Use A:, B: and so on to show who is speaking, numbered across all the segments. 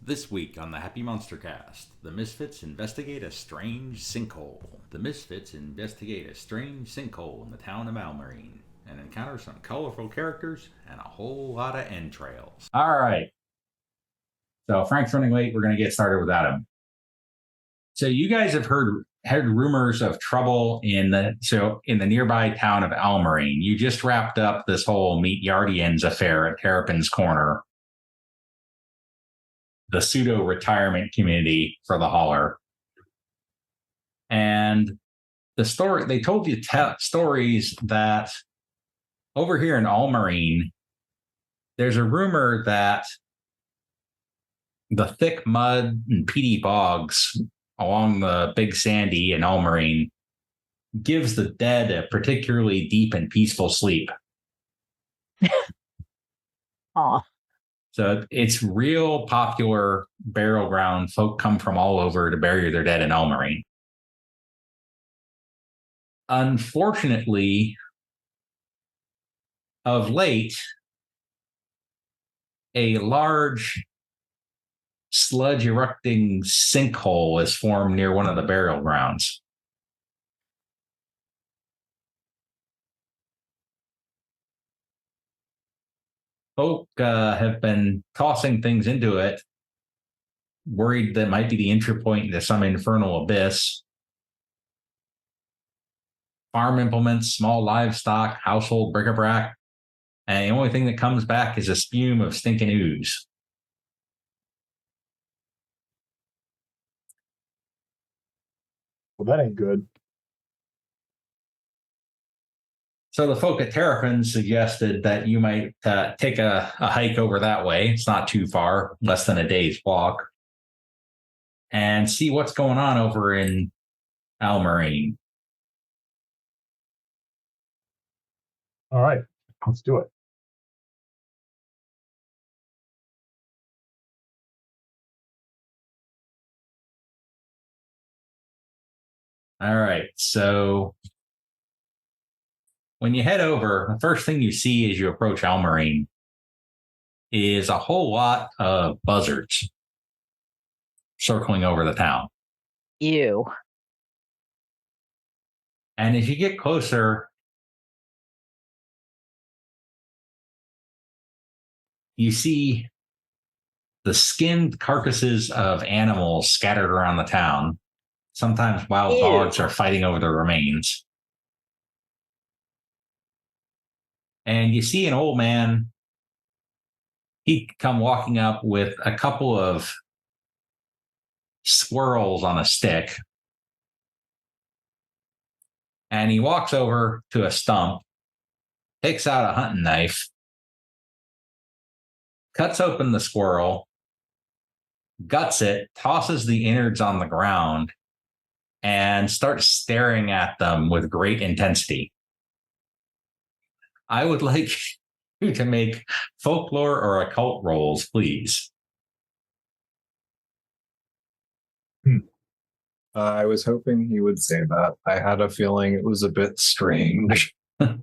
A: This week on the Happy MonsterCast, the misfits investigate a strange sinkhole. The misfits investigate a strange sinkhole in the town of Almarine and encounter some colorful characters and a whole lot of entrails. All right. So Frank's running late. We're going to get started without him. So you guys have heard rumors of trouble in the nearby town of Almarine. You just wrapped up this whole Meet Yardians affair at Terrapin's Corner, the pseudo retirement community for the Holler. And they told you stories that over here in Almarine, there's a rumor that the thick mud and peaty bogs along the Big Sandy in Almarine gives the dead a particularly deep and peaceful sleep.
B: Aw.
A: So it's real popular burial ground. Folk come from all over to bury their dead in Almarine. Unfortunately, of late, a large sludge erupting sinkhole is formed near one of the burial grounds. Folk have been tossing things into it, worried that it might be the entry point into some infernal abyss. Farm implements, small livestock, household bric-a-brac, and the only thing that comes back is a spume of stinking ooze.
C: Well, that ain't good.
A: So the folk at Terrapin suggested that you might take a hike over that way. It's not too far, less than a day's walk, and see what's going on over in Almarine.
C: All right, let's do it.
A: All right, so when you head over, the first thing you see as you approach Almarine is a whole lot of buzzards circling over the town.
B: Ew.
A: And as you get closer, you see the skinned carcasses of animals scattered around the town. Sometimes wild dogs are fighting over the remains. And you see an old man. He'd come walking up with a couple of squirrels on a stick. And he walks over to a stump, takes out a hunting knife, cuts open the squirrel, guts it, tosses the innards on the ground, and starts staring at them with great intensity. I would like you to make folklore or occult rolls, please.
D: I was hoping he would say that. I had a feeling it was a bit strange.
C: I'll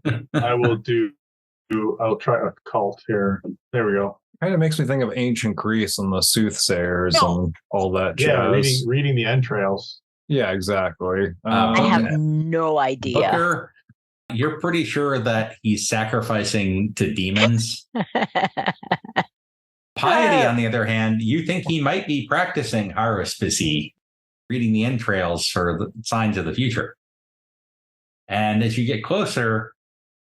C: try occult here. There we go.
D: Kind of makes me think of ancient Greece and the soothsayers and all that jazz.
C: Yeah, reading the entrails.
D: Yeah, exactly.
B: I have no idea.
A: Booker, you're pretty sure that he's sacrificing to demons. Piety, on the other hand, you think he might be practicing haruspicy, reading the entrails for the signs of the future. And as you get closer,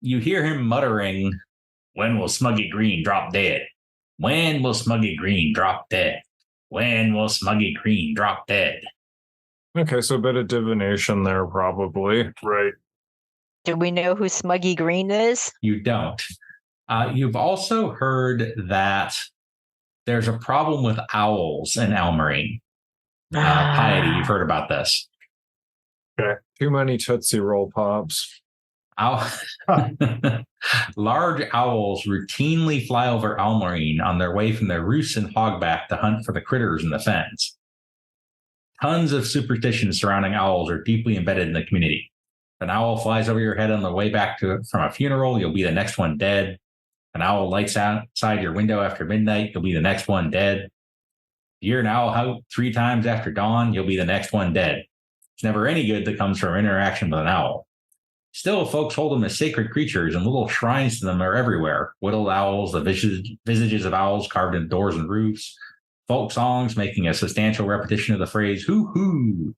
A: you hear him muttering, "When will Smuggy Green drop dead? When will Smuggy Green drop dead? When will Smuggy Green drop dead?"
D: Okay, so a bit of divination there, probably.
C: Right.
B: Do we know who Smuggy Green is?
A: You don't. You've also heard that there's a problem with owls in Almarine. Piety, you've heard about this.
C: Okay.
D: Too many Tootsie Roll Pops.
A: Large owls routinely fly over Almarine on their way from their roosts in Hogback to hunt for the critters in the fens. Tons of superstitions surrounding owls are deeply embedded in the community. If an owl flies over your head on the way back from a funeral, you'll be the next one dead. An owl lights outside your window after midnight, you'll be the next one dead. You're an owl out 3 times after dawn, you'll be the next one dead. It's never any good that comes from interaction with an owl. Still, folks hold them as sacred creatures, and little shrines to them are everywhere. Whittled owls, the visages of owls carved in doors and roofs, folk songs making a substantial repetition of the phrase "hoo hoo,"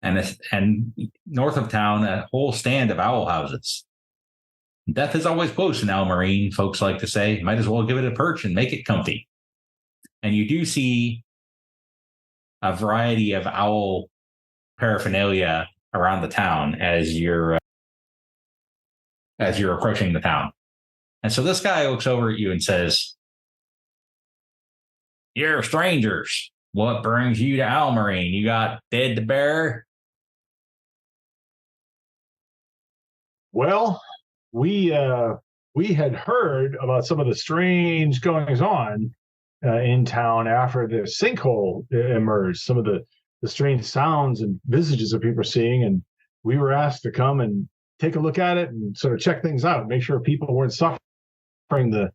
A: and north of town, a whole stand of owl houses. Death is always close in Almarine, folks like to say. Might as well give it a perch and make it comfy. And you do see a variety of owl paraphernalia around the town as you're approaching the town. And so this guy looks over at you and says, "You're strangers. What brings you to Almarine? You got dead to bury?"
C: Well, we had heard about some of the strange goings on in town after the sinkhole emerged. Some of the strange sounds and visages that people were seeing, and we were asked to come and take a look at it and sort of check things out, make sure people weren't suffering the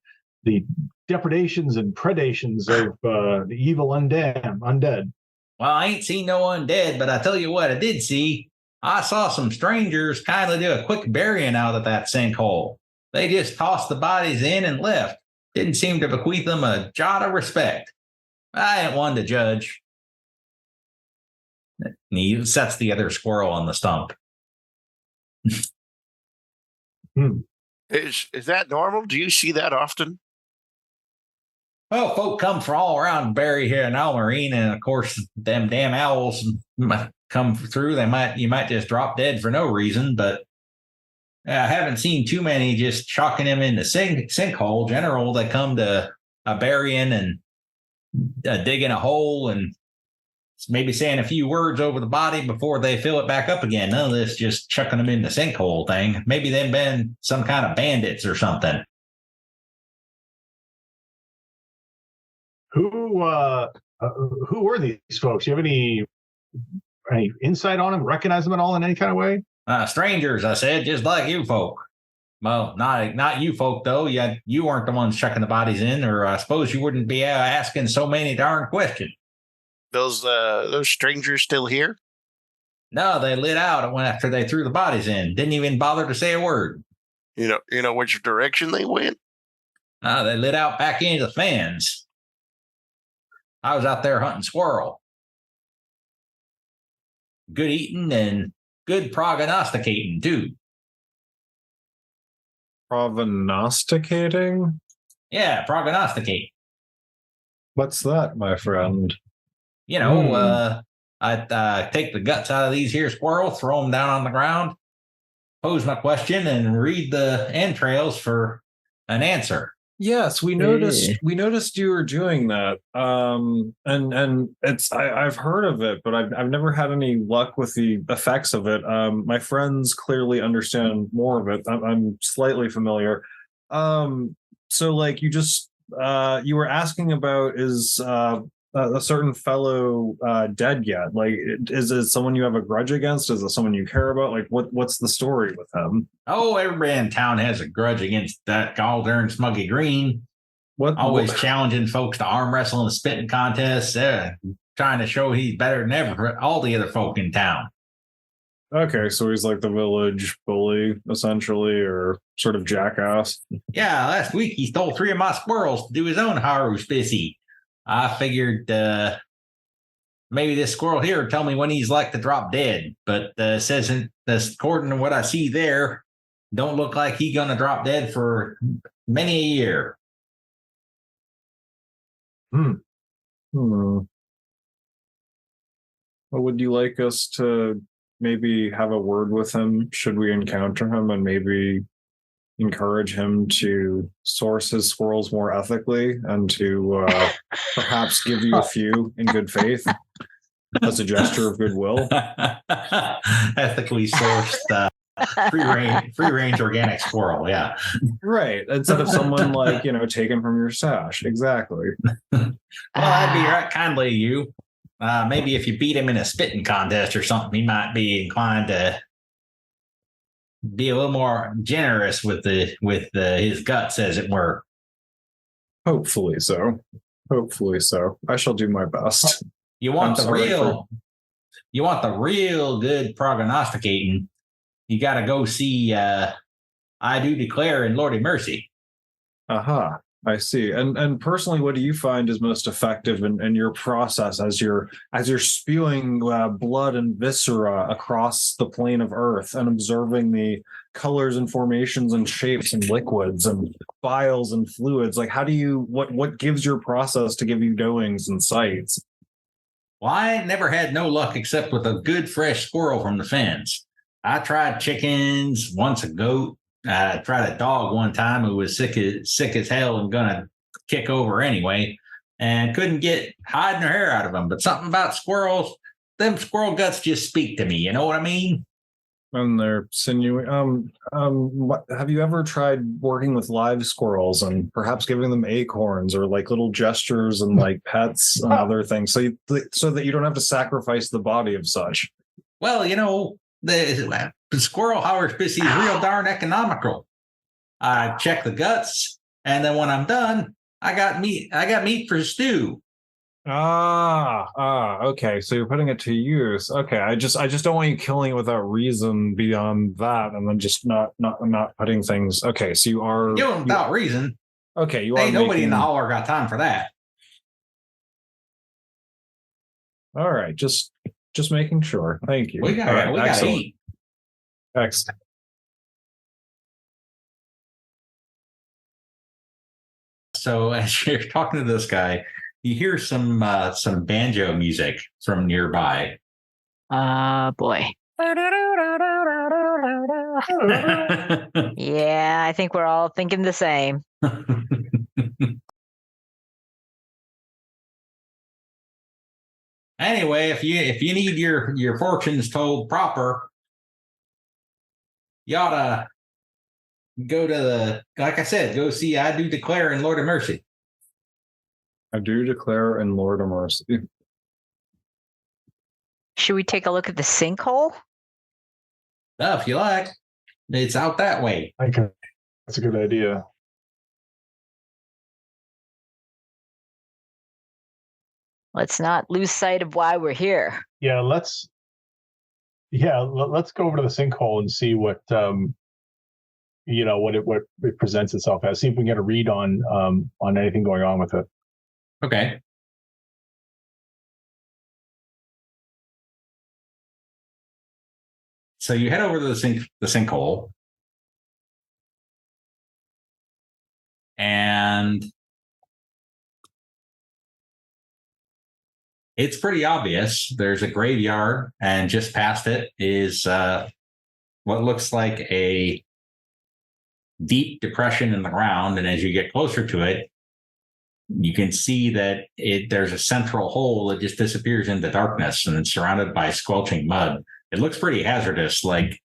C: depredations and predations of the evil undead.
A: Well, I ain't seen no undead, but I tell you what I did see. I saw some strangers kindly do a quick burying out of that sinkhole. They just tossed the bodies in and left. Didn't seem to bequeath them a jot of respect. I ain't one to judge. And he sets the other squirrel on the stump.
E: Is that normal? Do you see that often?
A: Well, folk come from all around Barry here in Almarine, and of course, them damn owls might come through. You might just drop dead for no reason, but I haven't seen too many just chucking him in the sinkhole. General, they come to a burying and digging a hole and maybe saying a few words over the body before they fill it back up again. None of this just chucking them in the sinkhole thing. Maybe they've been some kind of bandits or something.
C: Who were these folks? Do you have any insight on them? Recognize them at all in any kind of way?
A: Strangers, I said, just like you folk. Well, not you folk, though. You weren't the ones chucking the bodies in, or I suppose you wouldn't be asking so many darn questions.
E: Those strangers still here?
A: No, they lit out after they threw the bodies in. Didn't even bother to say a word.
E: You know which direction they went?
A: They lit out back into the fens. I was out there hunting squirrel. Good eating and good prognosticating, too.
D: Prognosticating?
A: Yeah, prognosticate.
D: What's that, my friend?
A: I take the guts out of these here squirrels, throw them down on the ground, pose my question, and read the entrails for an answer.
D: Yes, we noticed you were doing that. And it's I've heard of it, but I've never had any luck with the effects of it. My friends clearly understand more of it. I'm slightly familiar. So like you were asking about is a certain fellow dead yet? Like, is it someone you have a grudge against? Is it someone you care about? Like, what's the story with him?
A: Oh, everybody in town has a grudge against that gall-darn Smuggy Green. Always challenging folks to arm wrestle in the spitting contests, trying to show he's better than all the other folk in town.
D: Okay, so he's like the village bully, essentially, or sort of jackass.
A: Yeah, last week he stole 3 of my squirrels to do his own haru spissy. I figured maybe this squirrel here would tell me when he's like to drop dead, but says according to what I see there, don't look like he's gonna drop dead for many a year.
D: Well, would you like us to maybe have a word with him should we encounter him, and maybe encourage him to source his squirrels more ethically and to perhaps give you a few in good faith as a gesture of goodwill?
A: Ethically sourced free range organic squirrel, yeah.
D: Right. Instead of someone like, taken from your stash. Exactly.
A: Well, that'd be right kindly of you. Maybe if you beat him in a spitting contest or something, he might be inclined to be a little more generous with his guts, as it were.
D: Hopefully so. Hopefully so. I shall do my best.
A: You want
D: I'm sorry
A: you want the real good prognosticating. You got to go see I Do Declare and Lordy Mercy.
D: Aha. I see. And personally, what do you find is most effective in your process as you're spewing blood and viscera across the plane of Earth and observing the colors and formations and shapes and liquids and biles and fluids? Like, how do you what gives your process to give you knowings and sights?
A: Well, I ain't never had no luck except with a good fresh squirrel from the fence. I tried chickens, once a goat. I tried a dog one time who was sick as hell and gonna kick over anyway, and couldn't get hide nor hair out of them. But something about squirrels, them squirrel guts just speak to me. You know what I mean?
D: And they're sinewy. Have you ever tried working with live squirrels and perhaps giving them acorns or like little gestures and like pets and other things, so that you don't have to sacrifice the body of such?
A: Well, you know, the squirrel hauer species is real darn economical. I check the guts, and then when I'm done, I got meat for stew.
D: Okay. So you're putting it to use. Okay. I just don't want you killing it without reason beyond that, and then just not putting things. Okay. So you are
A: Without reason.
D: Okay. You are.
A: Ain't nobody in the holler got time for that.
D: All right. Just making sure. Thank you.
A: We got to eat.
D: Excellent.
A: So as you're talking to this guy, you hear some banjo music from nearby.
B: Boy. Yeah, I think we're all thinking the same.
A: Anyway, if you need your fortunes told proper, you ought to go to like I said, go see I Do Declare and Lord of Mercy.
D: I Do Declare and Lord of Mercy.
B: Should we take a look at the sinkhole?
A: If you like. It's out that way.
C: Okay. That's a good idea.
B: Let's not lose sight of why we're here.
C: Yeah, let's go over to the sinkhole and see what what it presents itself as. See if we can get a read on anything going on with it.
A: Okay. So you head over to the sinkhole, and it's pretty obvious. There's a graveyard, and just past it is what looks like a deep depression in the ground. And as you get closer to it, you can see that there's a central hole that just disappears into darkness, and it's surrounded by squelching mud. It looks pretty hazardous. Like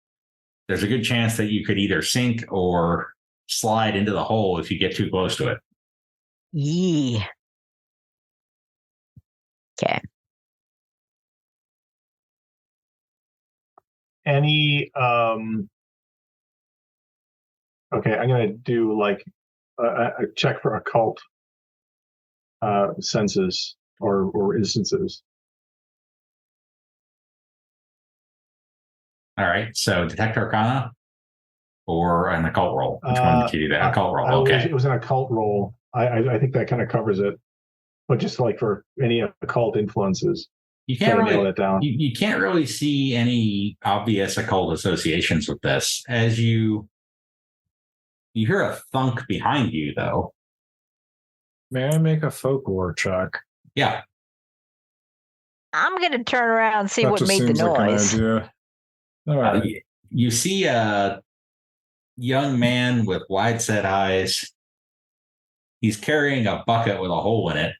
A: there's a good chance that you could either sink or slide into the hole if you get too close to it.
B: Yee. Okay.
C: Any okay, I'm gonna do like a check for occult senses or instances.
A: All right. So detect arcana or an occult roll. Which one did you do that? Occult roll. Okay.
C: It was an occult roll. I think that kind of covers it. But just like for any occult influences,
A: you can't really
C: nail it down.
A: You can't really see any obvious occult associations with this. As you hear a thunk behind you, though.
D: May I make a folklore check?
A: Yeah.
B: I'm going to turn around and see
D: That
B: what
D: just
B: made the
D: seems like an
B: noise.
D: idea. All right.
A: You see a young man with wide set eyes. He's carrying a bucket with a hole in it,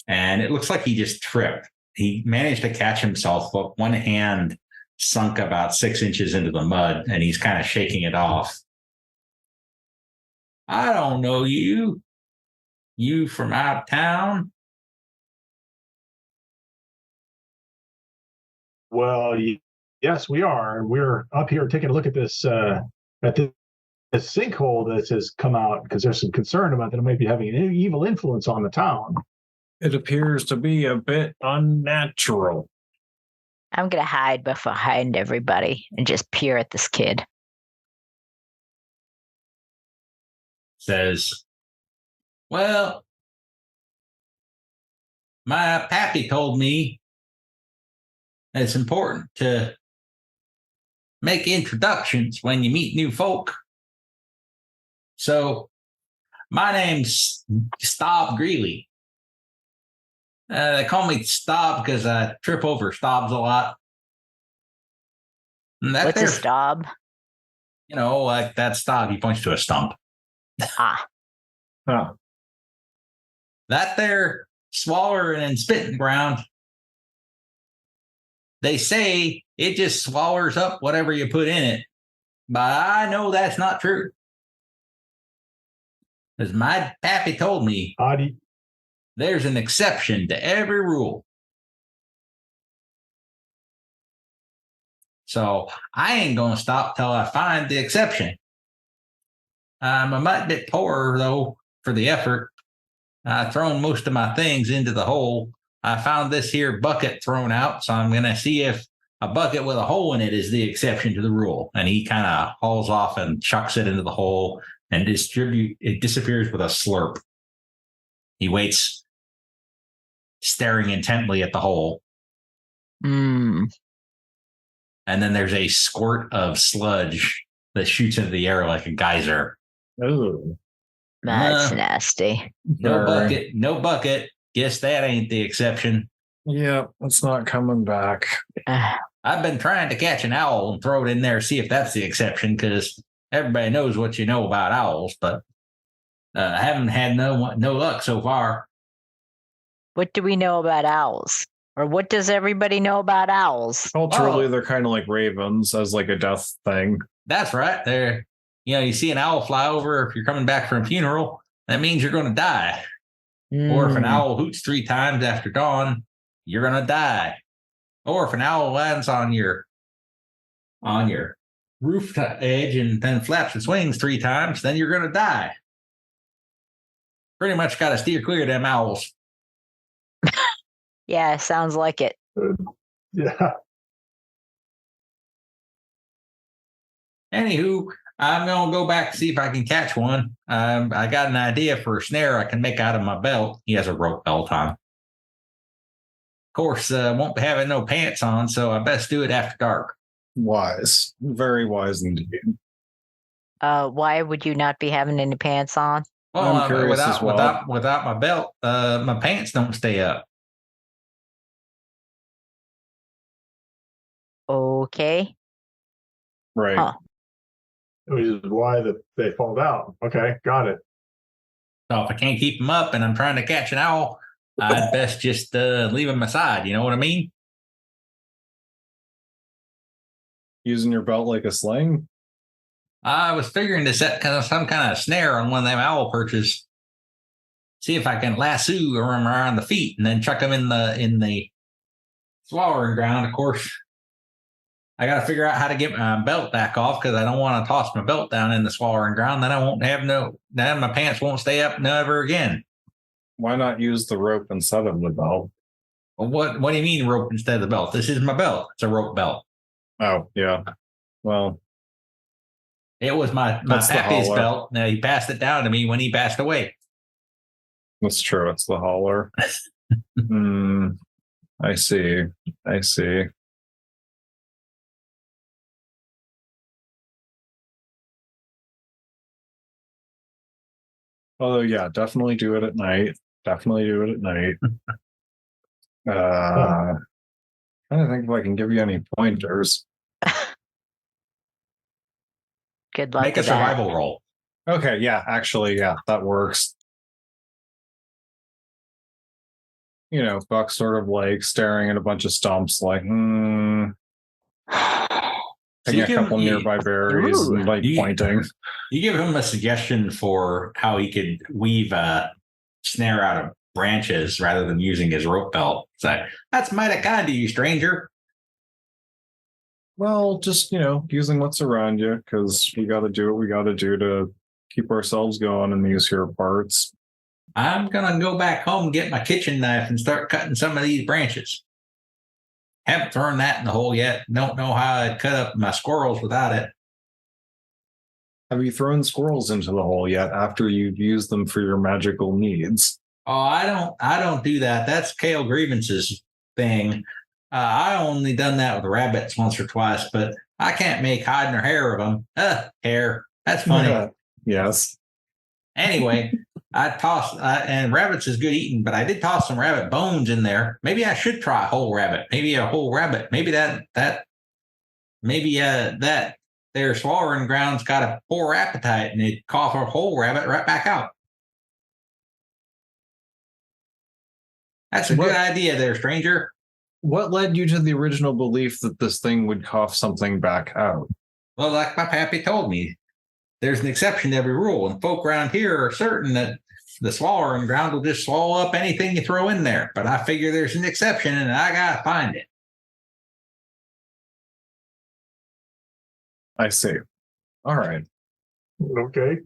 A: and it looks like he just tripped. He managed to catch himself, but one hand sunk about 6 inches into the mud, and he's kind of shaking it off. I don't know you. You from out of town?
C: Well, yes, we are. We're up here taking a look at this sinkhole that has come out because there's some concern about that it might be having an evil influence on the town.
D: It appears to be a bit unnatural.
B: I'm going to hide behind everybody and just peer at this kid.
A: Says, well, my pappy told me that it's important to make introductions when you meet new folk. So my name's Staub Greeley. They call me Staub because I trip over Staubs a lot.
B: What's a Staub?
A: You know, like that Staub, he points to a stump.
B: Ah.
D: Huh.
A: That there Swallerin and spitting ground, they say it just swallers up whatever you put in it. But I know that's not true. Because my pappy told me there's an exception to every rule. So I ain't going to stop till I find the exception. I'm a bit poorer, though, for the effort. I've thrown most of my things into the hole. I found this here bucket thrown out, so I'm going to see if a bucket with a hole in it is the exception to the rule. And he kind of hauls off and chucks it into the hole and it disappears with a slurp. He waits, staring intently at the hole.
B: Mm.
A: And then there's a squirt of sludge that shoots into the air like a geyser.
D: Ooh.
B: That's nasty.
A: No bucket. Guess that ain't the exception.
D: Yeah, it's not coming back.
A: I've been trying to catch an owl and throw it in there, see if that's the exception, because everybody knows what you know about owls, but I haven't had no luck so far.
B: What do we know about owls? Or what does everybody know about owls?
D: Culturally, they're kind of like ravens as like a death thing.
A: That's right. They're, you see an owl fly over if you're coming back from a funeral, that means you're going to die. Or if an owl hoots 3 times after dawn, you're going to die. Or if an owl lands on your roof edge and then flaps its wings 3 times, then you're going to die. Pretty much got to steer clear of them owls.
B: Yeah, sounds like it.
C: Yeah.
A: Anywho, I'm going to go back to see if I can catch one. I got an idea for a snare I can make out of my belt. He has a rope belt on. Of course, won't be having no pants on, so I best do it after dark.
D: Wise. Very wise indeed.
B: Why would you not be having any pants on?
A: Well,
D: I'm curious as well.
A: without my belt, my pants don't stay up.
B: Okay.
D: Right.
B: Huh.
C: Which is why they fall down. Okay, got it.
A: So if I can't keep them up and I'm trying to catch an owl, I'd best just leave them aside. You know what I mean?
D: Using your belt like a sling?
A: I was figuring to set some kind of snare on one of them owl perches. See if I can lasso them around the feet and then chuck them in the swallowing ground. Of course, I got to figure out how to get my belt back off because I don't want to toss my belt down in the swallowing ground. Then I won't have then my pants won't stay up never again.
D: Why not use the rope instead of the belt?
A: Well, what do you mean rope instead of the belt? This is my belt. It's a rope belt.
D: Oh, yeah. Well,
A: it was my pappy's belt. Now he passed it down to me when he passed away.
D: That's true. It's the Holler. I see. Although, yeah, definitely do it at night. I don't think if I can give you any pointers.
B: Good luck.
A: Make a survival roll.
D: Okay, yeah, actually, yeah, that works. Buck sort of like staring at a bunch of stumps, like, taking a couple nearby berries and like pointing.
A: You give him a suggestion for how he could weave a snare out of branches rather than using his rope belt. It's like, that's mighty kind of you, stranger.
D: Well, just, using what's around you, because we got to do what we got to do to keep ourselves going in these here parts.
A: I'm going to go back home, get my kitchen knife, and start cutting some of these branches. Haven't thrown that in the hole yet. Don't know how I'd cut up my squirrels without it.
D: Have you thrown squirrels into the hole yet after you've used them for your magical needs?
A: Oh, I don't do that. That's Kale Grievance's thing. I only done that with rabbits once or twice, but I can't make hide nor hair of them. Hair. That's funny.
D: Yes.
A: Anyway, I tossed, and rabbits is good eating, but I did toss some rabbit bones in there. Maybe I should try a whole rabbit. Maybe a whole rabbit. Maybe that their Swallerin ground's got a poor appetite, and it cough a whole rabbit right back out. That's a good idea there, stranger.
D: What led you to the original belief that this thing would cough something back out?
A: Well, like my pappy told me, there's an exception to every rule, and folk around here are certain that the Swallerin ground will just swallow up anything you throw in there. But I figure there's an exception, and I gotta find it.
D: I see. All right.
C: Okay.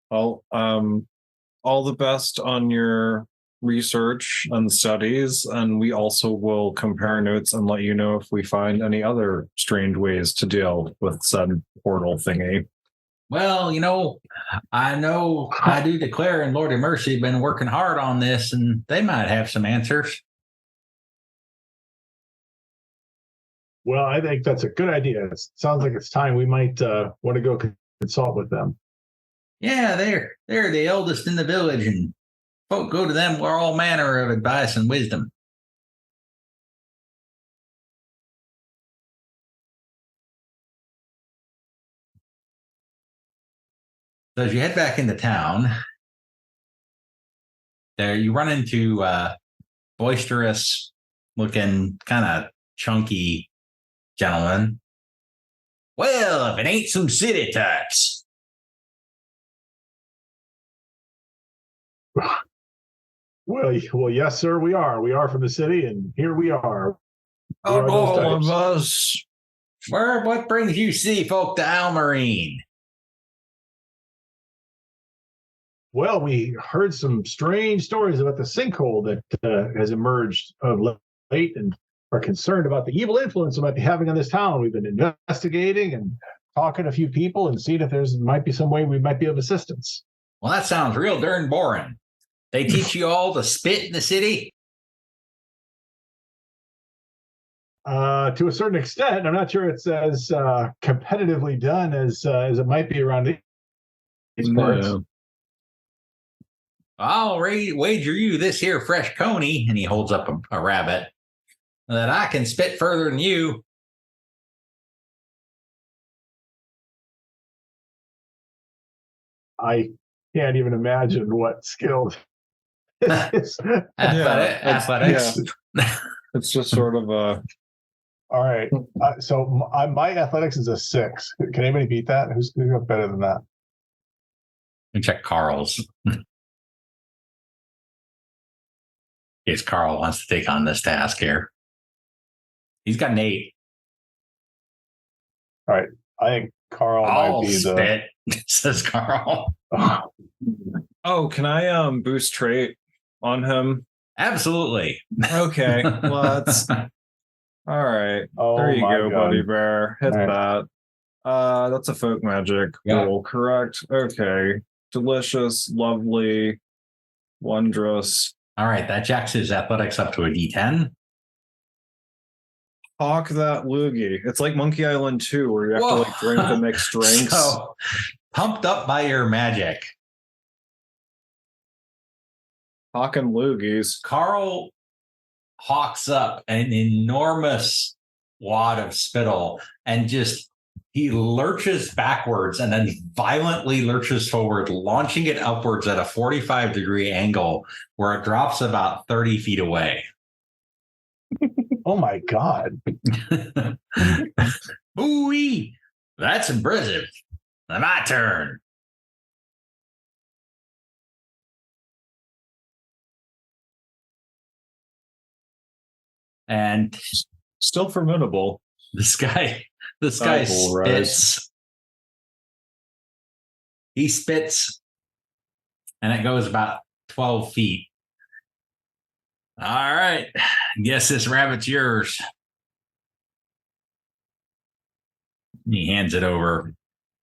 D: Well, all the best on your research and studies, and we also will compare notes and let you know if we find any other strange ways to deal with said portal thingy.
A: Well, I do declare and Lord of Mercy have been working hard on this, and they might have some answers.
C: Well, I think that's a good idea. It sounds like it's time we might want to go consult with them.
A: Yeah, they're the eldest in the village, and folk go to them for all manner of advice and wisdom. So as you head back into town, there you run into boisterous looking, kind of chunky gentleman. Well, if it ain't some city types.
C: Well, yes, sir, we are. We are from the city, and here we are.
D: All of us.
A: What brings you city folk to Almarine?
C: Well, we heard some strange stories about the sinkhole that has emerged of late, and are concerned about the evil influence it might be having on this town. We've been investigating and talking to a few people and seeing if there's might be some way we might be of assistance.
A: Well, that sounds real darn boring. They teach you all to spit in the city?
C: To a certain extent. I'm not sure it's as competitively done as it might be around these parts.
D: No.
A: I'll wager you this here fresh coney, and he holds up a rabbit, that I can spit further than you.
C: I can't even imagine what skill is.
A: Athletics.
D: Yeah. It's just sort of a...
C: All right. So my athletics is a 6. Can anybody beat that? Who's got better than that?
A: And check Karl's. Yes, Karl wants to take on this task here. He's got an 8.
C: All right. I think Karl might be
A: spit, says Karl.
D: Oh, can I boost trait on him?
A: Absolutely.
D: Okay. Well, that's all right.
C: Oh,
D: there you go,
C: God.
D: Buddy Bear. Hit that. That's a folk magic roll, correct? Okay. Delicious, lovely, wondrous.
A: All right, that jacks his athletics up to a D10.
D: Hawk that loogie. It's like Monkey Island 2, where you have to drink the mixed drinks.
A: So, pumped up by your magic,
D: Hawking loogies.
A: Karl hawks up an enormous wad of spittle and he lurches backwards and then violently lurches forward, launching it upwards at a 45-degree angle where it drops about 30 feet away.
C: Oh my God.
A: Ooh-wee. That's impressive. My turn. And
D: Still formidable.
A: this guy spits. He spits and it goes about 12 feet. All right. Guess this rabbit's yours. He hands it over.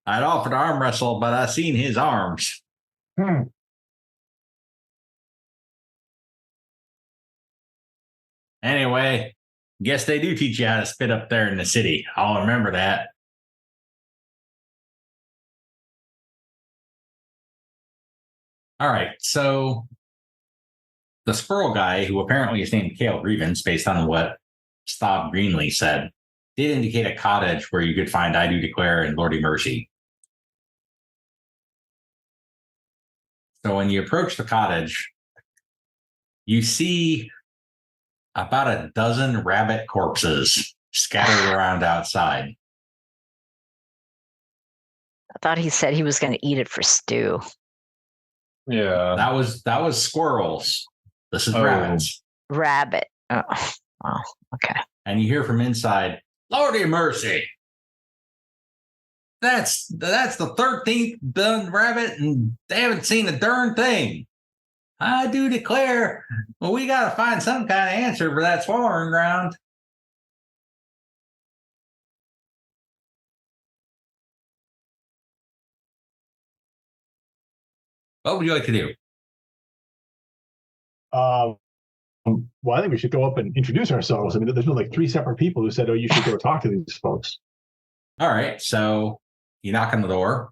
A: I'd offered to arm wrestle, but I seen his arms. Anyway, guess they do teach you how to spit up there in the city. I'll remember that. All right, so the squirrel guy, who apparently is named Cale Grievance, based on what Staub Greenlee said, did indicate a cottage where you could find I Do Declare and Lordy Mercy. So when you approach the cottage, you see about a dozen rabbit corpses scattered around outside.
B: I thought he said he was going to eat it for stew.
D: Yeah.
A: That was squirrels. This is rabbits.
B: Rabbit. Oh, okay.
A: And you hear from inside, Lordy mercy. That's the 13th done rabbit, and they haven't seen a darn thing. I do declare, well, we got to find some kind of answer for that Swallerin ground. What would you like to do?
C: Well, I think we should go up and introduce ourselves. I mean, there's been like 3 separate people who said, "Oh, you should go talk to these folks."
A: All right, so you knock on the door.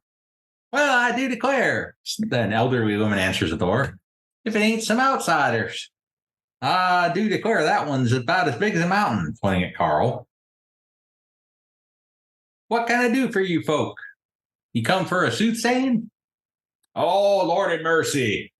A: Well, I do declare. An elderly woman answers the door. If it ain't some outsiders. I do declare that one's about as big as a mountain, pointing at Karl. What can I do for you folk? You come for a soothsaying? Oh, Lord have mercy.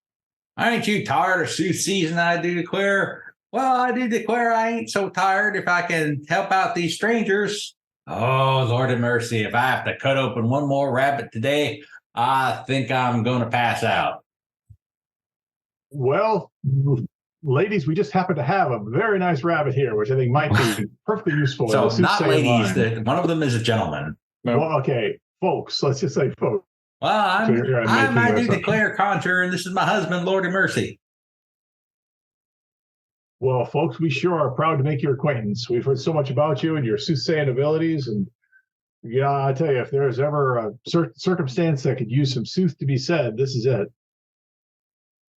A: Ain't you tired of sooth season, I do declare? Well, I do declare I ain't so tired if I can help out these strangers. Oh, Lord have mercy. If I have to cut open one more rabbit today, I think I'm going to pass out.
C: Well, ladies, we just happen to have a very nice rabbit here, which I think might be perfectly useful.
A: So, not ladies. One of them is a gentleman.
C: Well, okay, folks. Let's just say folks.
A: Well, I do declare conjure, and this is my husband, Lordy mercy.
C: Well, folks, we sure are proud to make your acquaintance. We've heard so much about you and your soothsaying abilities, and yeah, I tell you, if there's ever a circumstance that could use some sooth to be said, this is it.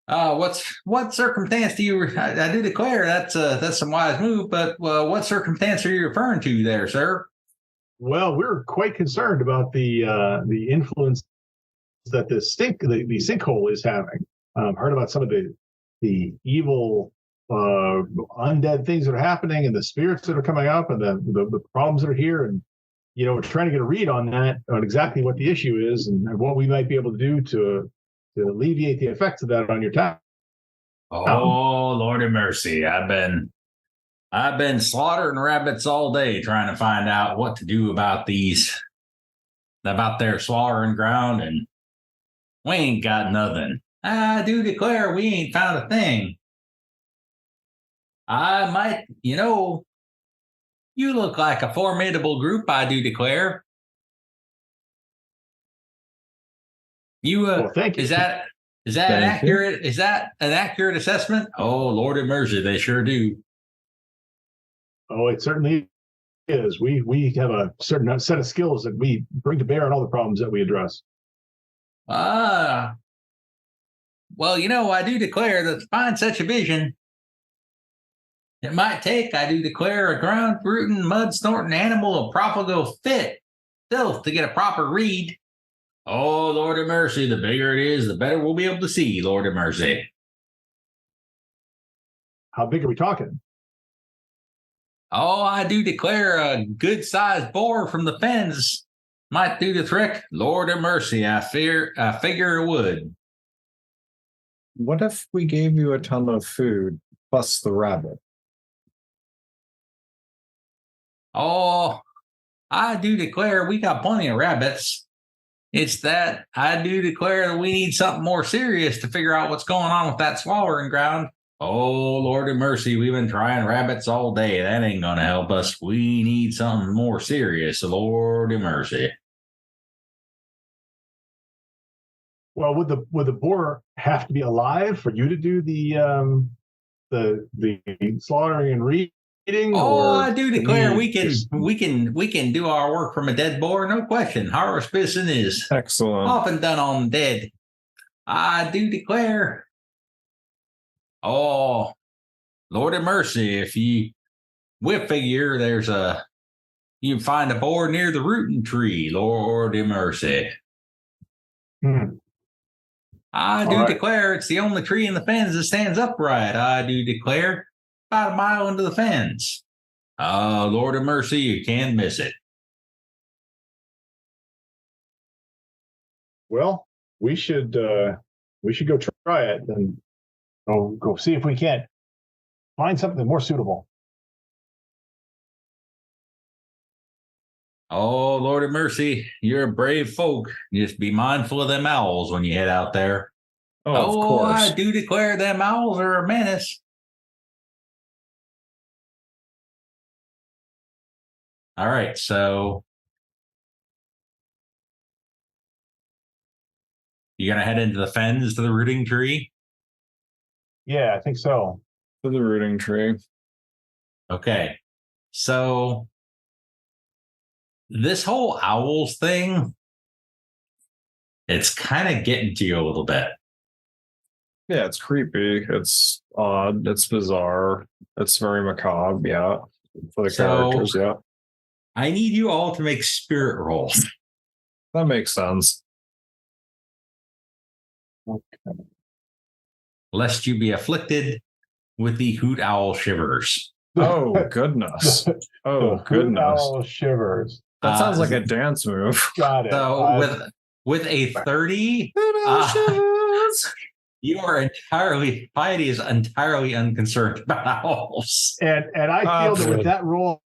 A: What circumstance do you? I do declare that's some wise move, but what circumstance are you referring to there, sir?
C: Well, we're quite concerned about the influence that the sinkhole is having. Heard about some of the evil undead things that are happening, and the spirits that are coming up, and the problems that are here, and we're trying to get a read on that, on exactly what the issue is, and what we might be able to do to alleviate the effects of that on your town.
A: Oh, Lord have mercy! I've been slaughtering rabbits all day trying to find out what to do about their Swallerin ground, and we ain't got nothing. I do declare we ain't found a thing. I might, you look like a formidable group, I do declare.
C: Well, thank you.
A: Is that an accurate assessment? Oh, Lord have mercy, they sure do.
C: Oh, it certainly is. We have a certain set of skills that we bring to bear on all the problems that we address.
A: Well, I do declare that to find such a vision, it might take, I do declare, a ground-rooting, mud-snorting animal of profligate filth to get a proper read. Oh, Lord have mercy, the bigger it is, the better we'll be able to see, Lord have mercy.
C: How big are we talking?
A: Oh, I do declare a good-sized boar from the fens might do the trick. Lord have mercy, I figure it would.
D: What if we gave you a ton of food plus the rabbit?
A: Oh, I do declare we got plenty of rabbits. It's that I do declare that we need something more serious to figure out what's going on with that Swallerin ground. Oh, Lord have mercy, we've been trying rabbits all day. That ain't going to help us. We need something more serious. Lord have mercy.
C: Well, would the boar have to be alive for you to do the slaughtering and reading?
A: Oh,
C: or
A: I do
C: can
A: declare
C: he
A: we can
C: just-
A: we can do our work from a dead boar, no question. Harvest business is
D: Excellent.
A: often done on dead. I do declare. Oh, Lord of mercy, if you whip figure, you can find a boar near the rooting tree. Lord of mercy. I
C: All
A: do
C: right.
A: declare it's the only tree in the fens that stands upright. I do declare about a mile into the fens. Lord of mercy, you can't miss it.
C: Well, we should go try it and go see if we can't find something more suitable.
A: Oh, Lord of mercy, you're a brave folk. Just be mindful of them owls when you head out there.
D: Oh, of course.
A: I do declare them owls are a menace. All right, so you're going to head into the fens to the rooting tree?
C: Yeah, I think so.
D: To the rooting tree.
A: Okay, so this whole owls thing, it's kind of getting to you a little bit.
D: Yeah, it's creepy. It's odd. It's bizarre. It's very macabre. Yeah, for the characters. Yeah,
A: I need you all to make spirit rolls.
D: that makes sense.
C: Okay.
A: Lest you be afflicted with the hoot owl shivers.
D: Oh goodness. Oh
C: The
D: goodness.
C: owl shivers.
D: That sounds like a dance move.
C: Got it.
A: So with a 30, you are Piety is entirely unconcerned about owls.
C: and I feel that with that roll,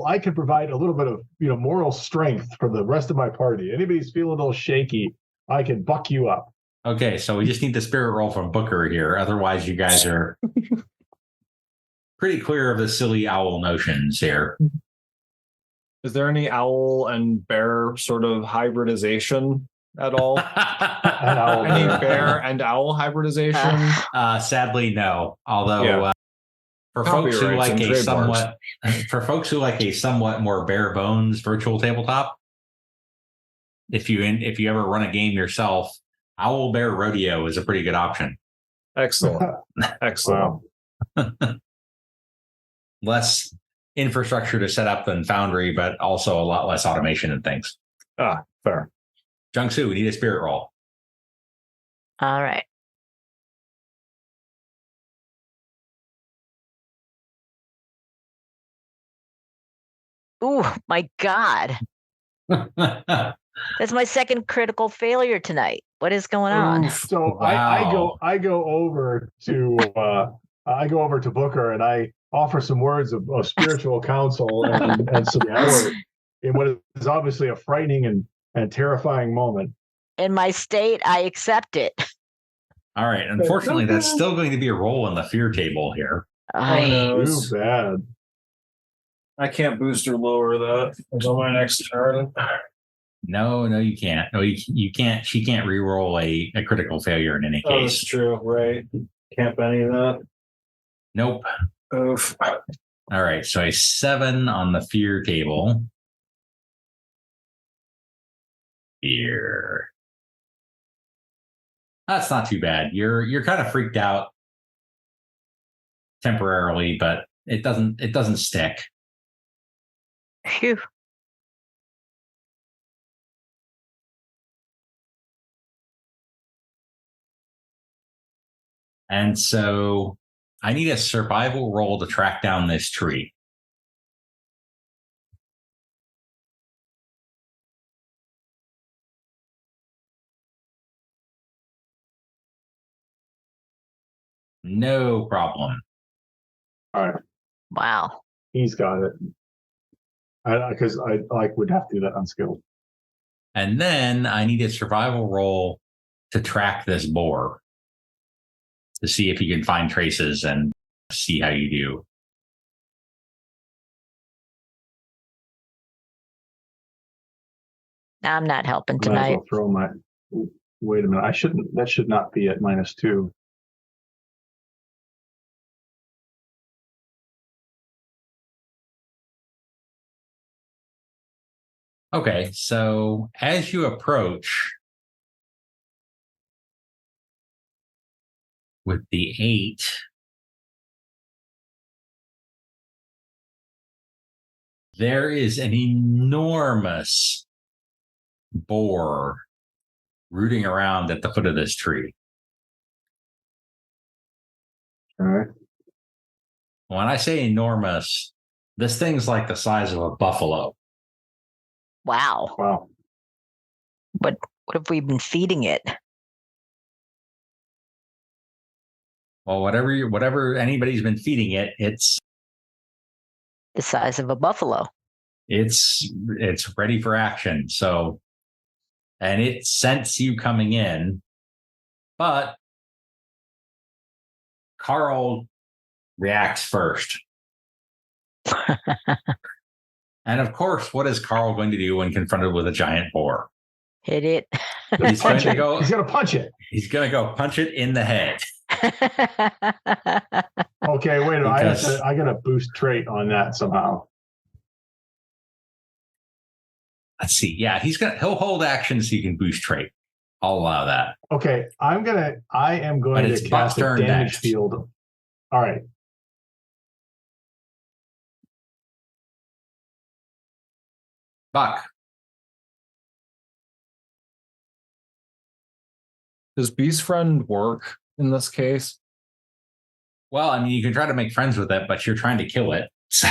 C: I can provide a little bit of moral strength for the rest of my party. Anybody's feeling a little shaky, I can buck you up.
A: Okay, so we just need the spirit roll from Booker here. Otherwise, you guys are pretty clear of the silly owl notions here.
D: Is there any owl and bear sort of hybridization at all? Any bear and owl hybridization?
A: Sadly, no. Although for folks who like a somewhat more bare bones virtual tabletop, if you ever run a game yourself, Owl Bear Rodeo is a pretty good option.
D: Excellent. Excellent.
C: Wow.
A: Less infrastructure to set up than Foundry, but also a lot less automation and things.
D: Fair.
A: Jung Soo, we need a spirit roll.
B: All right. Ooh, my God. That's my second critical failure tonight. What is going on?
C: So
A: Wow.
C: I go over to Booker and I offer some words of spiritual counsel and support in what is obviously a frightening and terrifying moment.
B: In my state, I accept it.
A: All right. Unfortunately, that's still going to be a roll on the fear table here.
C: Too bad.
D: I can't boost or lower that. It's on my next turn.
A: No, you can't. No, you can't. She can't re-roll a critical failure in any
D: Oh, that's
A: case.
D: true. Right. Can't be any of that.
A: Nope.
D: Oof.
A: All right. So a 7 on the fear table. Fear. That's not too bad. You're kind of freaked out temporarily, but it doesn't stick.
B: Phew.
A: And so I need a survival roll to track down this tree. No problem.
C: All right.
B: Wow.
C: He's got it. Because I would have to do that unskilled.
A: And then I need a survival roll to track this boar to see if you can find traces and see how you do.
B: I'm not helping
C: Might as
B: tonight.
C: well throw my Wait a minute. That should not be at -2.
A: Okay, so as you approach with the 8, there is an enormous boar rooting around at the foot of this tree.
C: All right.
A: When I say enormous, this thing's like the size of a buffalo.
B: Wow.
C: Wow.
B: What have we been feeding it?
A: Well, whatever anybody's been feeding it, it's
B: The size of a buffalo.
A: it's ready for action. So, and it scents you coming in, but Karl reacts first. And of course, what is Karl going to do when confronted with a giant boar?
B: Hit it.
A: He's going to go.
C: He's going to punch it.
A: He's going to go punch it in the head.
C: Okay, wait a minute.
A: Because-
C: I got to boost trait on that somehow.
A: Let's see. Yeah, he'll hold action so you can boost trait. I'll allow that.
C: Okay, I am
A: But
C: going
A: it's
C: to
A: Buck's
C: cast a
A: turn
C: damage
A: next.
C: field. All right.
A: Buck.
D: Does Beast Friend work in this case?
A: Well, I mean, you can try to make friends with it, but you're trying to kill it. So,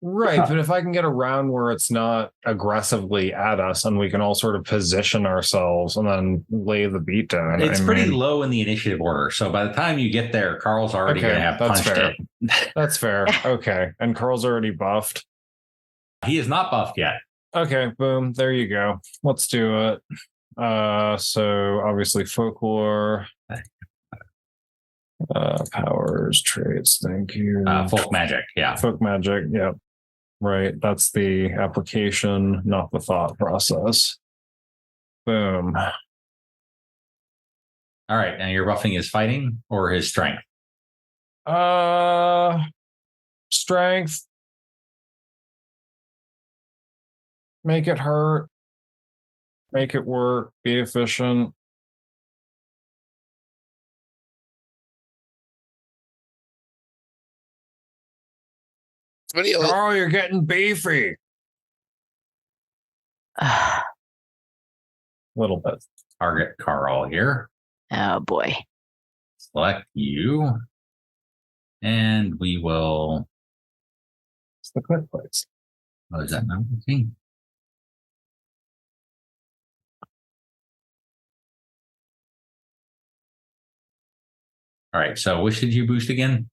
D: Right, but if I can get around where it's not aggressively at us and we can all sort of position ourselves and then lay the beat down.
A: it's pretty low in the initiative order. So by the time you get there, Karl's already
D: Okay,
A: going to have
D: that's
A: punched
D: fair.
A: it.
D: That's fair. Okay. And Karl's already buffed.
A: He is not buffed yet.
D: Okay, boom. There you go. Let's do it. So obviously folklore. Powers, traits, thank you.
A: Folk magic, yeah.
D: Folk magic, yep. Right. That's the application, not the thought process. Boom.
A: All right, and you're buffing his fighting or his strength?
D: Strength. Make it hurt. Make it work. Be efficient. Oh, you're getting beefy. A little bit.
A: Target Karl here.
B: Oh boy.
A: Select you. And we will.
D: It's the quick place.
A: Oh, is that not working? All right, so which did you boost again?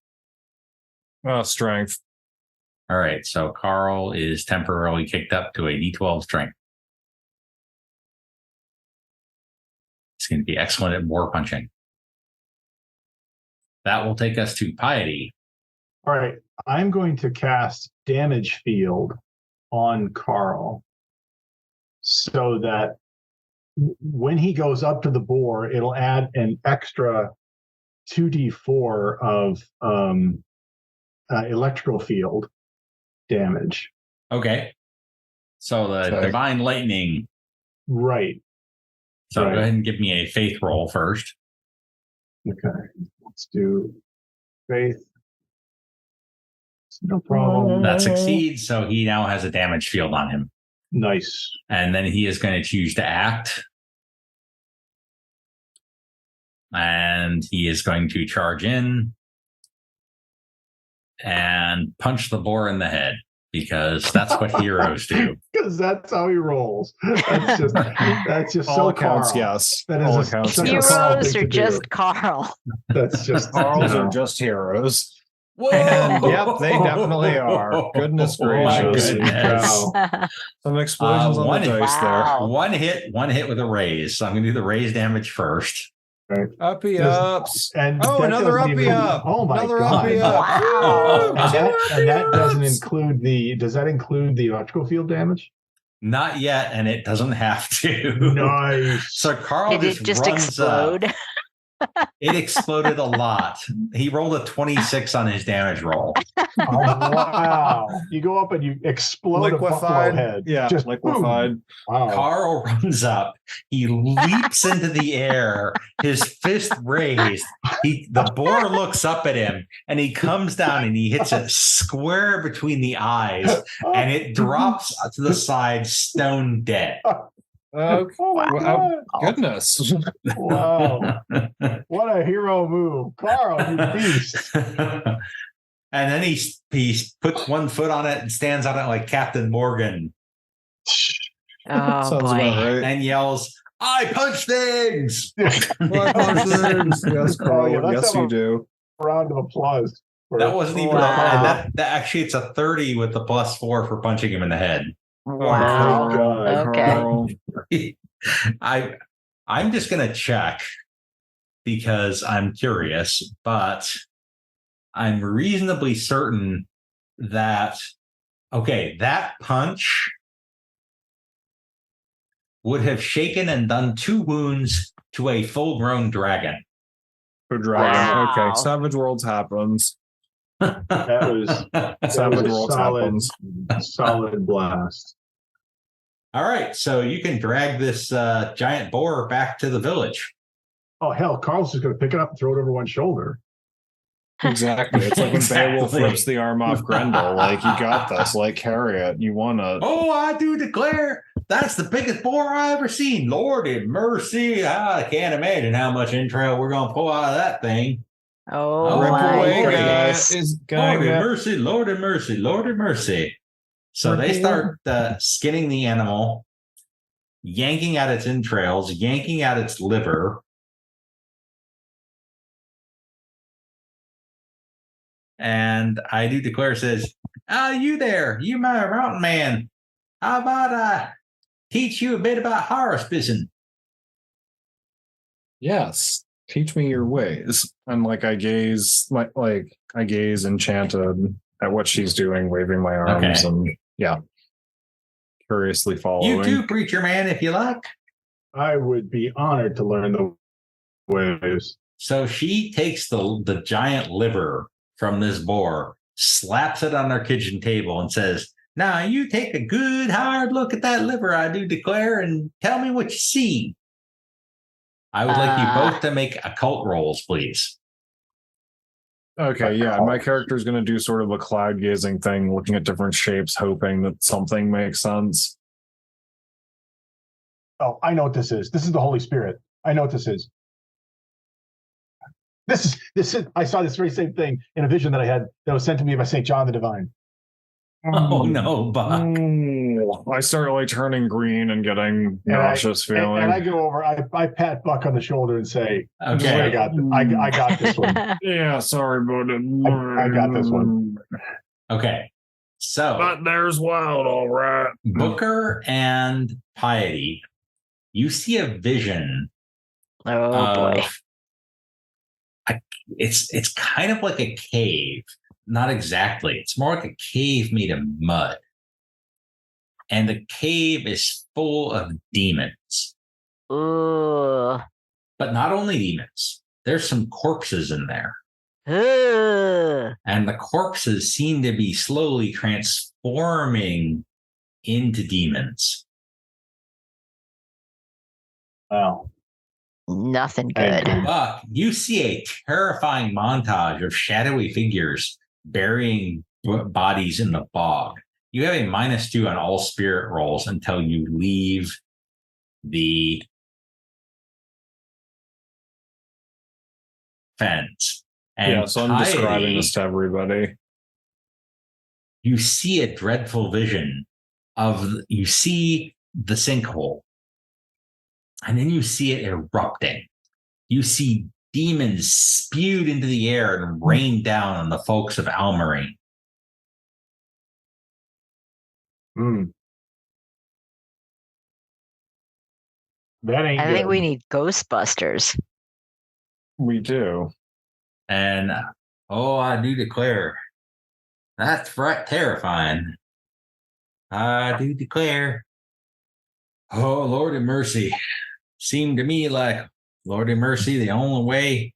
D: Strength.
A: All right, so Karl is temporarily kicked up to a D12 strength. It's going to be excellent at boar punching. That will take us to Piety.
C: All right. I'm going to cast damage field on Karl so that when he goes up to the boar, it'll add an extra 2d4 of electrical field damage.
A: Okay. So the
D: Okay.
A: divine lightning.
C: Right.
A: So
C: Right.
A: go ahead and give me a faith roll first.
C: Okay. Let's do faith. No problem.
A: That succeeds, so he now has a damage field on him.
C: Nice.
A: And then he is going to choose to act. And he is going to charge in and punch the boar in the head, because that's what heroes do.
C: Because that's how he rolls. That's just
D: All
C: so
D: accounts,
C: Karl.
D: yes.
C: That is
D: All
C: a-
D: accounts,
C: such a
D: yes.
C: Karl
B: Heroes
C: thing
B: are
C: to do.
B: just Karl.
C: That's just
D: Karls
C: you know.
D: are just heroes.
A: Whoa!
D: And, yep, they definitely are. Goodness
A: My
D: gracious.
A: goodness.
C: Wow.
D: Some explosions on
A: one
D: the dice
B: Wow.
A: One hit with a raise. So I'm going to do the raise damage first.
D: there. Uppy
C: Yes.
D: ups.
C: And
D: Oh,
C: that
D: another
C: doesn't
D: uppy
C: even-
D: up.
C: Oh my
D: Another
C: god!
D: uppy up.
B: Wow.
C: And that doesn't
D: Ups.
C: include the. Does that include the electrical field damage?
A: Not yet, and it doesn't have to.
C: Nice.
A: So Karl
B: Did it just
A: runs
B: explode?
A: up. It exploded a lot. He rolled a 26 on his damage roll.
C: Oh, wow. You go up and you explode a buffalo head.
D: Yeah,
C: Just
D: liquefied.
C: boom. Wow.
A: Karl runs up. He leaps into the air, his fist raised. The boar looks up at him, and he comes down and he hits it square between the eyes, and it drops to the side, stone dead.
D: Oh,
C: God.
D: goodness.
C: Wow. What a hero move. Karl, you beast.
A: And then he puts one foot on it and stands on it like Captain Morgan
B: Oh
D: Sounds
B: boy.
D: about right.
A: and yells, "I punch things!"
D: Yes, Karl.
C: yeah, let's
D: Yes,
C: have
D: you
C: a
D: do.
C: round of applause.
A: That wasn't even
B: Wow.
A: that actually it's a 30 with the +4 for punching him in the head.
B: Wow.
C: God.
B: Okay.
D: Karl.
A: I'm just gonna check because I'm curious, but I'm reasonably certain that that punch would have shaken and done 2 wounds to a full-grown dragon.
D: For dragon.
B: Wow.
D: Okay, Savage Worlds happens.
C: That was
D: Savage
C: a
D: Worlds happens.
C: solid blast.
A: All right, so you can drag this giant boar back to the village.
C: Oh, hell, Karl's just going to pick it up and throw it over one shoulder.
D: Exactly. It's like when Beowulf
A: Exactly.
D: rips the arm off Grendel. Like, you got this. Like, carry it. You want to.
A: Oh, I do declare, that's the biggest boar I ever seen. Lordy mercy. I can't imagine how much entrail we're going to pull out of that thing.
B: Oh
A: Rip
B: my
A: away,
B: goodness.
D: Is
A: Lordy
D: going
A: mercy, Lordy mercy, Lordy mercy. So they start skinning the animal, yanking out its entrails, yanking out its liver. And I do declare says, "Oh, you there, you my mountain man. How about I teach you a bit about hospice?"
D: Yes. Teach me your ways. And like I gaze enchanted at what she's doing, waving my arms and curiously following.
A: You too, preacher man, if you like.
C: I would be honored to learn the ways.
A: So she takes the giant liver from this boar, slaps it on our kitchen table, and says, "Now you take a good hard look at that liver, I do declare, and tell me what you see." I would like you both to make occult rolls, please.
D: Okay, yeah. My character is going to do sort of a cloud gazing thing, looking at different shapes, hoping that something makes sense.
C: Oh, I know what this is. This is the Holy Spirit. I know what this is. This is. I saw this very same thing in a vision that I had that was sent to me by St. John the Divine.
A: Oh no, Buck.
D: I start like turning green and getting nauseous feeling.
C: And I go over. I pat Buck on the shoulder and say,
A: Okay.
C: I got this one.
D: Yeah, sorry, but
C: I got this one.
A: Okay. So
D: But there's wild, all right.
A: Booker and Piety, you see a vision
B: Oh boy.
A: It's kind of like a cave. Not exactly. It's more like a cave made of mud. And the cave is full of demons.
B: Ooh.
A: But not only demons. There's some corpses in there.
B: Ooh.
A: And the corpses seem to be slowly transforming into demons.
C: Wow.
B: Nothing good.
A: Buck, you see a terrifying montage of shadowy figures burying bodies in the bog. You have a -2 on all spirit rolls until you leave the fence. And
D: so I'm describing this to everybody.
A: You see a dreadful vision you see the sinkhole. And then you see it erupting. You see demons spewed into the air and rain down on the folks of Almarine.
C: That ain't
B: I
C: good.
B: think we need Ghostbusters.
D: We do.
A: And I do declare, that's right, terrifying. I do declare, Oh, Lord of mercy. Seemed to me like, Lord of mercy, the only way,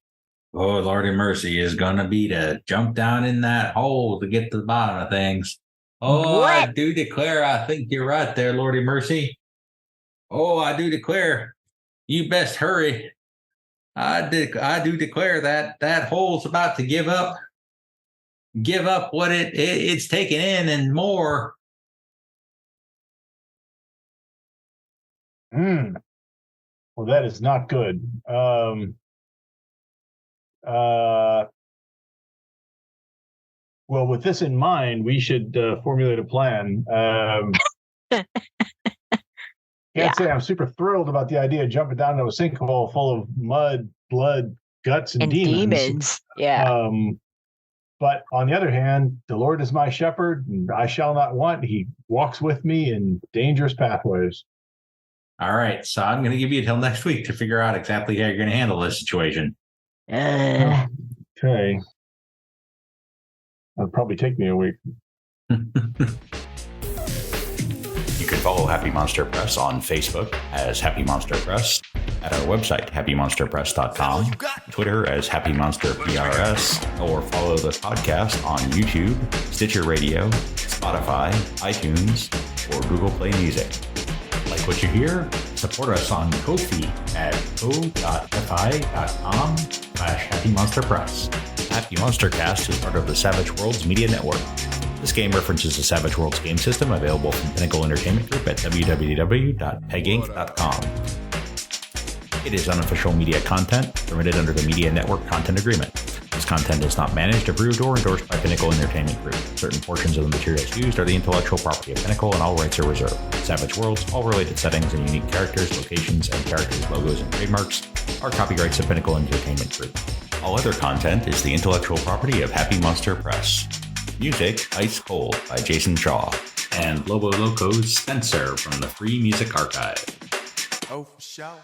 A: oh, Lord of mercy, is going to be to jump down in that hole to get to the bottom of things. Oh,
B: What?
A: I do declare, I think you're right there, Lord of mercy. Oh, I do declare, you best hurry. I do declare that hole's about to give up what it's taken in and more.
C: Well, that is not good. Well, with this in mind, we should formulate a plan. Can't say I'm super thrilled about the idea of jumping down into a sinkhole full of mud, blood, guts, and demons.
B: Yeah.
C: But on the other hand, the Lord is my shepherd, and I shall not want. He walks with me in dangerous pathways.
A: All right, so I'm going to give you until next week to figure out exactly how you're going to handle this situation.
C: Okay. It'll probably take me a week.
A: You can follow Happy Monster Press on Facebook as Happy Monster Press, at our website, happymonsterpress.com, Twitter as Happy Monster PRS, or follow the podcast on YouTube, Stitcher Radio, Spotify, iTunes, or Google Play Music. Like what you hear? Support us on Ko-fi at ko.fi.com/happymonsterpress. Happy MonsterCast is part of the Savage Worlds Media Network. This game references the Savage Worlds game system available from Pinnacle Entertainment Group at www.peginc.com. It is unofficial media content permitted under the Media Network Content Agreement. This content is not managed, approved, or endorsed by Pinnacle Entertainment Group. Certain portions of the materials used are the intellectual property of Pinnacle and all rights are reserved. Savage Worlds, all related settings and unique characters, locations, and characters, logos, and trademarks are copyrights of Pinnacle Entertainment Group. All other content is the intellectual property of Happy Monster Press. Music, Ice Cold by Jason Shaw. And Lobo Loco's Spencer from the Free Music Archive.
F: Oh, for sure.